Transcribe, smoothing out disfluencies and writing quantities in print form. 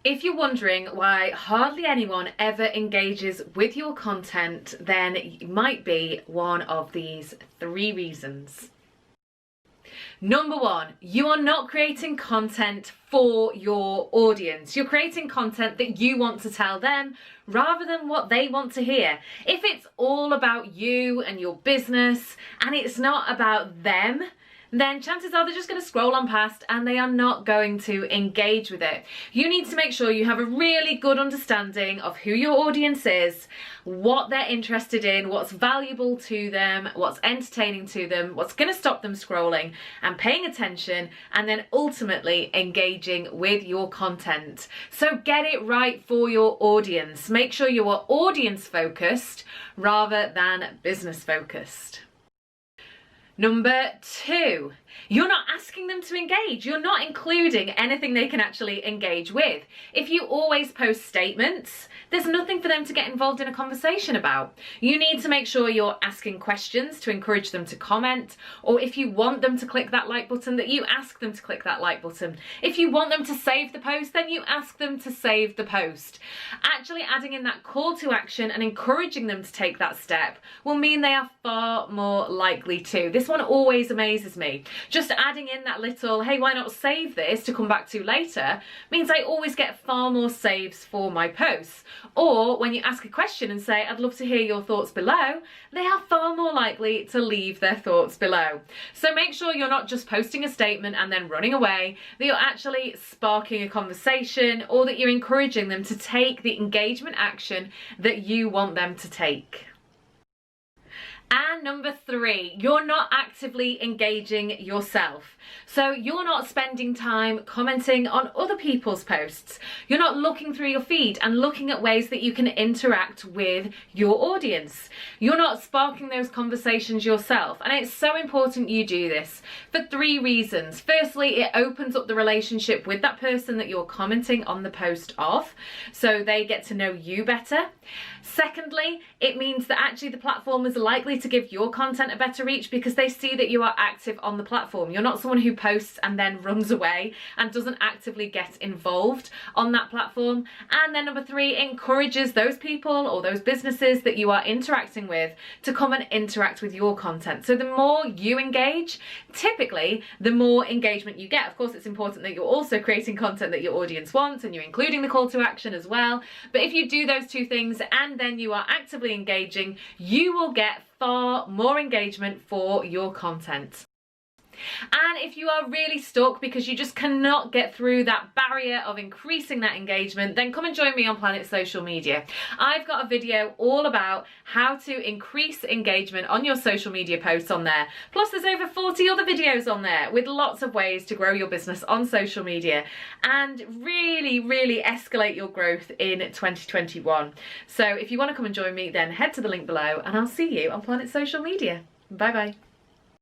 If you're wondering why hardly anyone ever engages with your content, then it might be one of these 3 reasons. Number 1, you are not creating content for your audience. You're creating content that you want to tell them rather than what they want to hear. If it's all about you and your business and it's not about them, then chances are they're just going to scroll on past and they are not going to engage with it. You need to make sure you have a really good understanding of who your audience is, what they're interested in, what's valuable to them, what's entertaining to them, what's going to stop them scrolling and paying attention, and then ultimately engaging with your content. So get it right for your audience. Make sure you are audience focused rather than business focused. Number 2, you're not asking them to engage. You're not including anything they can actually engage with. If you always post statements, there's nothing for them to get involved in a conversation about. You need to make sure you're asking questions to encourage them to comment, or if you want them to click that like button, that you ask them to click that like button. If you want them to save the post, then you ask them to save the post. Actually adding in that call to action and encouraging them to take that step will mean they are far more likely to. This one always amazes me. Just adding in that little, hey, why not save this to come back to later, means I always get far more saves for my posts. Or when you ask a question and say, I'd love to hear your thoughts below, they are far more likely to leave their thoughts below. So make sure you're not just posting a statement and then running away, that you're actually sparking a conversation, or that you're encouraging them to take the engagement action that you want them to take. And number 3, you're not actively engaging yourself. So you're not spending time commenting on other people's posts. You're not looking through your feed and looking at ways that you can interact with your audience. You're not sparking those conversations yourself. And it's so important you do this for 3 reasons. Firstly, it opens up the relationship with that person that you're commenting on the post of, so they get to know you better. Secondly, it means that actually the platform is likely to give your content a better reach because they see that you are active on the platform. You're not someone who posts and then runs away and doesn't actively get involved on that platform. And then number 3, encourages those people or those businesses that you are interacting with to come and interact with your content. So the more you engage, typically the more engagement you get. Of course, it's important that you're also creating content that your audience wants and you're including the call to action as well. But if you do those 2 things and then you are actively engaging, you will get far more engagement for your content. And if you are really stuck because you just cannot get through that barrier of increasing that engagement, then come and join me on Planet Social Media. I've got a video all about how to increase engagement on your social media posts on there. Plus there's over 40 other videos on there with lots of ways to grow your business on social media and really escalate your growth in 2021. So if you want to come and join me, then head to the link below and I'll see you on Planet Social Media. Bye bye.